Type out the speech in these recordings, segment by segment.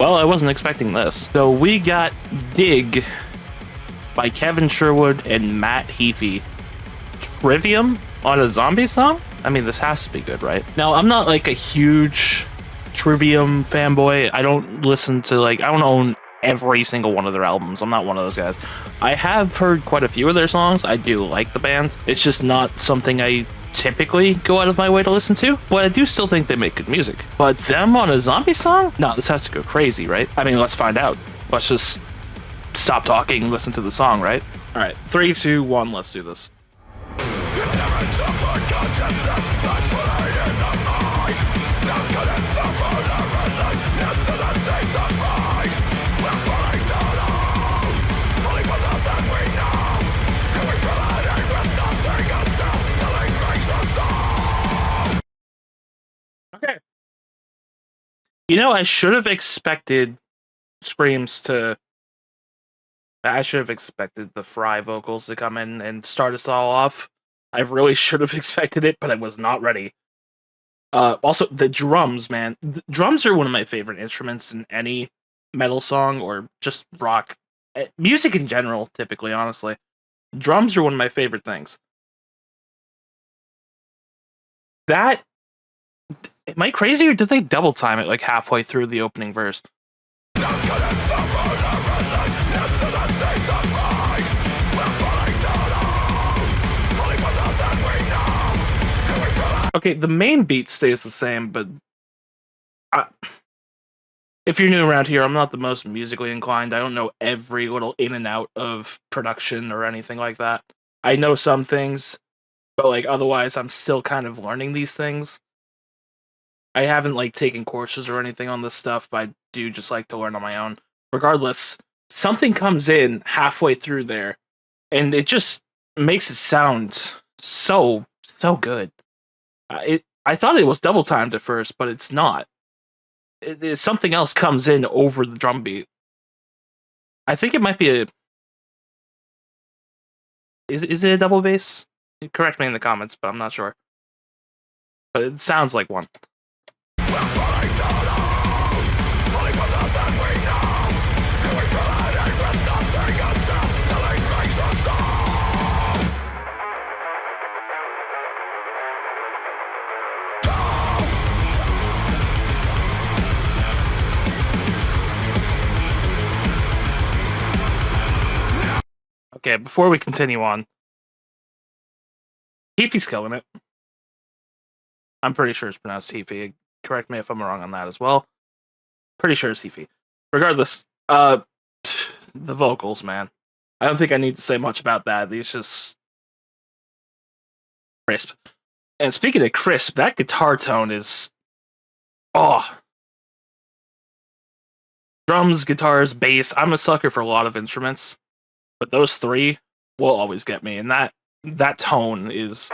Well, I wasn't expecting this. So we got Dig by Kevin Sherwood and Matt Heafy. Trivium on a zombie song? I mean, this has to be good, right? Now, I'm not like a huge Trivium fanboy. I don't listen to I don't own every single one of their albums. I'm not one of those guys. I have heard quite a few of their songs. I do like the band. It's just not something I typically go out of my way to listen to, but I do still think they make good music. But them on a zombie song? No, this has to go crazy, right? I mean, let's find out. Let's just stop talking and listen to the song, right? All right, 3, 2, 1, let's do this. Okay. You know, I should have expected Screams to. I should have expected the Fry vocals to come in and start us all off. I really should have expected it, but I was not ready. Also, the drums, man. The drums are one of my favorite instruments in any metal song or just rock. Music in general, typically, honestly. Drums are one of my favorite things. That. Am I crazy or did they double time it like halfway through the opening verse? Okay, the main beat stays the same, but if you're new around here, I'm not the most musically inclined. I don't know every little in and out of production or anything like that. I know some things, but otherwise, I'm still kind of learning these things. I haven't taken courses or anything on this stuff, but I do just like to learn on my own. Regardless, something comes in halfway through there, and it just makes it sound so good. I thought it was double timed at first, but it's not. Something else comes in over the drum beat. I think it might be a. Is it a double bass? Correct me in the comments, but I'm not sure. But it sounds like one. Okay, before we continue on, Heafy's killing it. I'm pretty sure it's pronounced Heafy. Correct me if I'm wrong on that as well. Pretty sure it's Heafy. Regardless, the vocals, man. I don't think I need to say much about that. It's just crisp. And speaking of crisp, that guitar tone is drums, guitars, bass. I'm a sucker for a lot of instruments, but those three will always get me. And that tone is.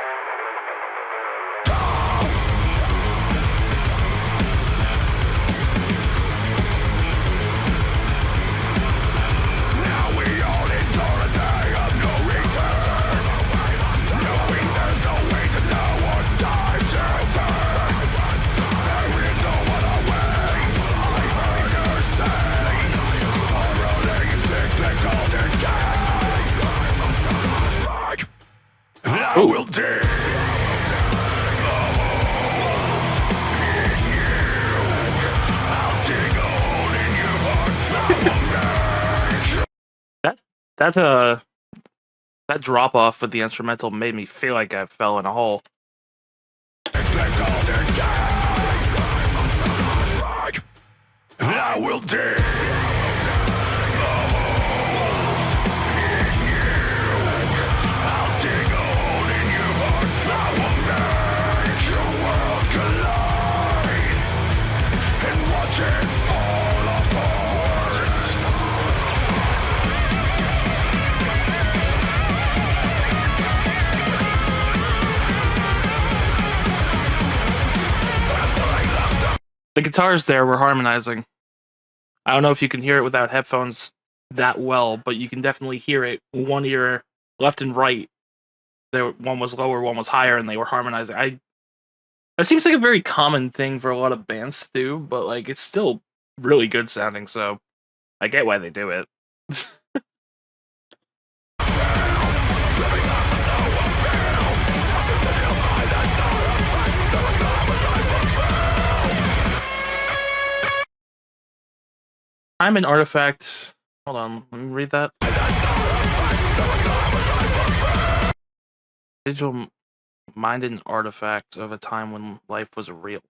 I will dig. That drop off with the instrumental made me feel like I fell in a hole. I will dig. The guitars there were harmonizing. I don't know if you can hear it without headphones that well, but you can definitely hear it. One ear, left and right. One was lower, one was higher, and they were harmonizing. That seems like a very common thing for a lot of bands to do, but it's still really good sounding, so I get why they do it. I'm an artifact. Hold on, let me read that. Digital minded an artifact of a time when life was real.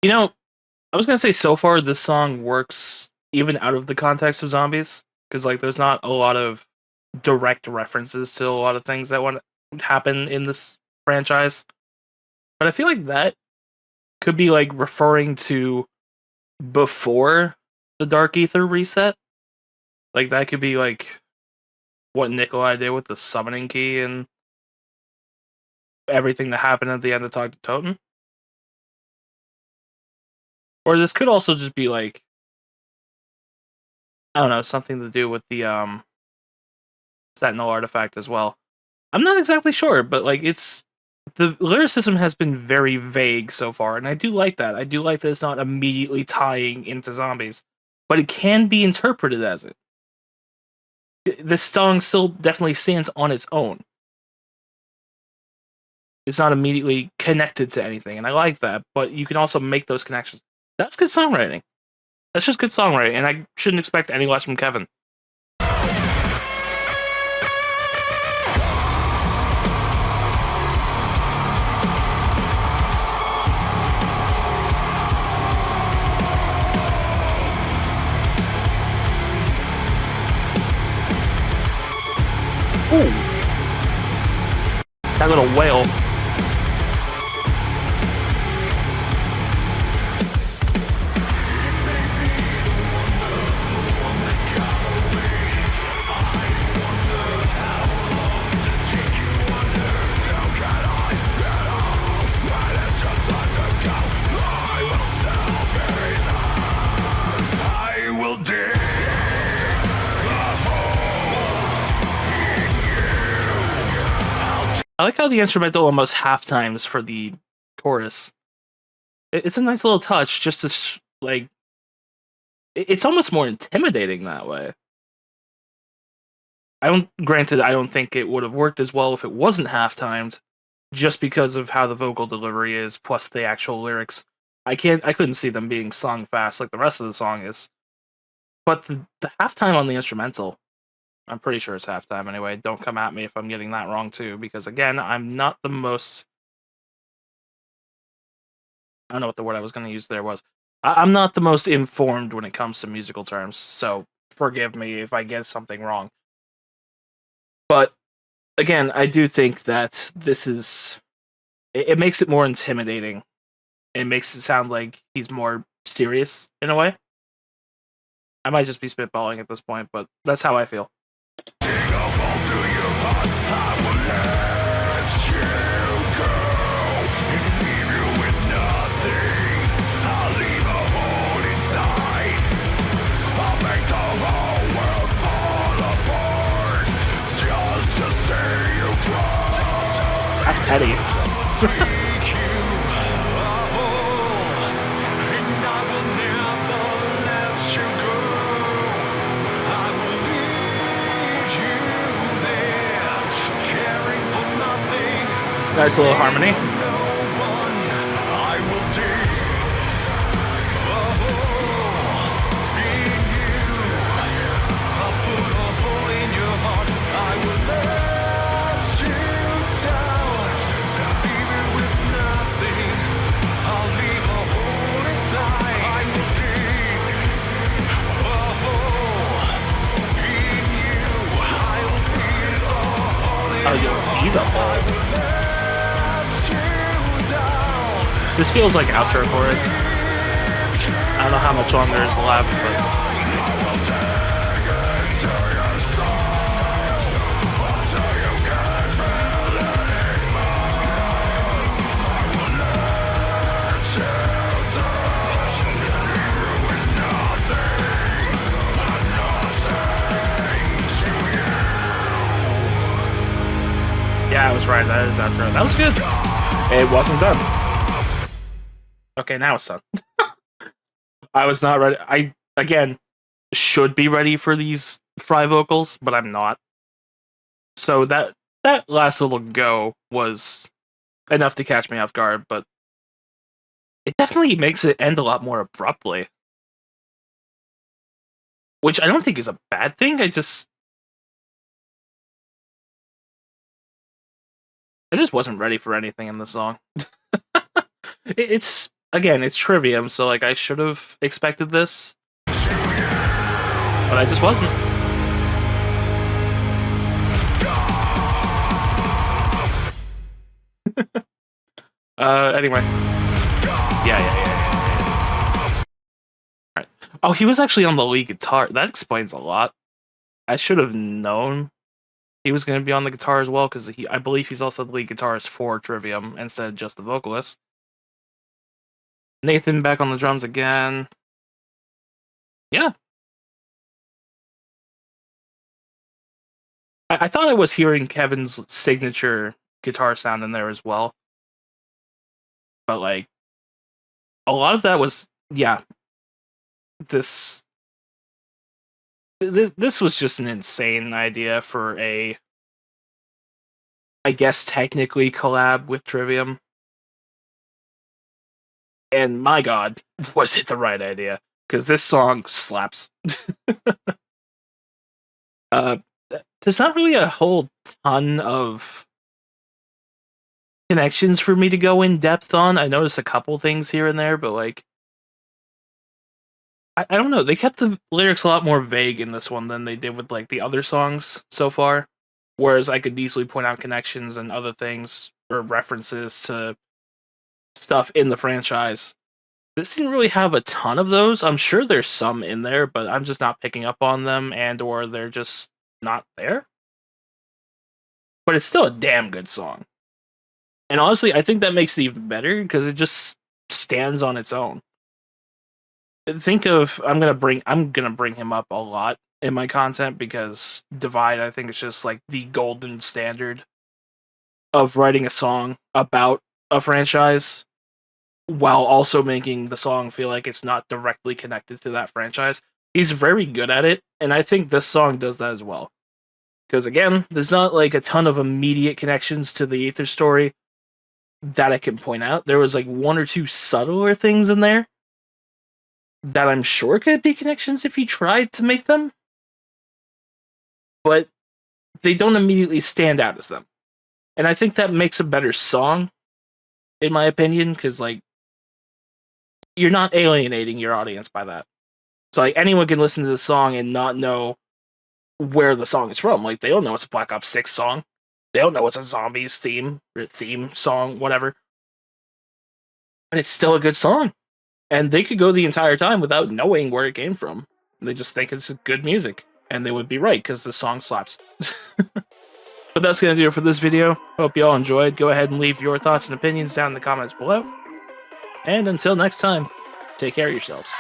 You know, I was gonna say so far this song works even out of the context of zombies because like there's not a lot of direct references to a lot of things that want to happen in this franchise, but I feel like that could be like referring to before the Dark Ether reset. Like that could be like what Nikolai did with the summoning key and everything that happened at the end of Talk to Totem. Or this could also just be like I don't know, something to do with the Sentinel artifact as well. I'm not exactly sure, but like it's the lyricism has been very vague so far, and I do like that. I do like that it's not immediately tying into zombies, but it can be interpreted as it. This song still definitely stands on its own. It's not immediately connected to anything, and I like that, but you can also make those connections. That's good songwriting. That's just good songwriting, and I shouldn't expect any less from Kevin. Ooh. That little whale. I will dig. I like how the instrumental almost half times for the chorus. It's a nice little touch, just to like. It's almost more intimidating that way. Granted, I don't think it would have worked as well if it wasn't half timed, just because of how the vocal delivery is, plus the actual lyrics. I couldn't see them being sung fast like the rest of the song is. But the halftime on the instrumental, I'm pretty sure it's halftime anyway. Don't come at me if I'm getting that wrong too, because again, I'm not the most. I don't know what the word I was going to use there was. I'm not the most informed when it comes to musical terms, so forgive me if I get something wrong. But again, I do think that this is. It makes it more intimidating. It makes it sound like he's more serious in a way. I might just be spitballing at this point, but that's how I feel. Dig a hole to your heart. I will let you go and leave you with nothing. I'll leave a hole inside. I'll make the whole world fall apart just to see you cry. That's petty. Take you a hole, and I will never let you go. I will lead you there, caring for nothing. Nice little harmony. No one, I will dig a hole in you. I'll put a hole in your heart. I will let you down, leave you with nothing. I'll leave a hole inside. I will dig a hole in you. I will be a hole in Oh, you'll be the hole. let you down. This feels like outro chorus. I don't know how much longer is left, but yeah, I was right. That is outro. That was good. It wasn't done. Okay, now it's done. I was not ready. I, again, should be ready for these Fry vocals, but I'm not. So that last little go was enough to catch me off guard, but it definitely makes it end a lot more abruptly. Which I don't think is a bad thing. I just wasn't ready for anything in the song. It's, again, it's Trivium, so like I should have expected this, but I just wasn't. Anyway. Yeah. Alright. Oh, he was actually on the lead guitar. That explains a lot. I should have known he was going to be on the guitar as well, because I believe he's also the lead guitarist for Trivium instead of just the vocalist. Nathan back on the drums again. Yeah. I thought I was hearing Kevin's signature guitar sound in there as well. But, like, a lot of that was, yeah. This was just an insane idea for a, I guess, technically collab with Trivium. And my god, was it the right idea? Because this song slaps. There's not really a whole ton of connections for me to go in depth on. I noticed a couple things here and there, but like, I don't know. They kept the lyrics a lot more vague in this one than they did with like the other songs so far. Whereas I could easily point out connections and other things or references to stuff in the franchise. This didn't really have a ton of those. I'm sure there's some in there, but I'm just not picking up on them, and or they're just not there. But it's still a damn good song. And honestly, I think that makes it even better because it just stands on its own. Think of, I'm gonna bring him up a lot in my content because Divide, I think, is just like the golden standard of writing a song about a franchise while also making the song feel like it's not directly connected to that franchise. He's very good at it, and I think this song does that as well. Because again, there's not like a ton of immediate connections to the Aether story that I can point out. There was like one or two subtler things in there that I'm sure could be connections if you tried to make them, but they don't immediately stand out as them. And I think that makes a better song, in my opinion, because like, you're not alienating your audience by that. So like, anyone can listen to the song and not know where the song is from. Like, they don't know it's a Black Ops 6 song. They don't know it's a Zombies theme song, whatever. But it's still a good song. And they could go the entire time without knowing where it came from. They just think it's good music. And they would be right, because the song slaps. But that's going to do it for this video. Hope you all enjoyed. Go ahead and leave your thoughts and opinions down in the comments below. And until next time, take care of yourselves.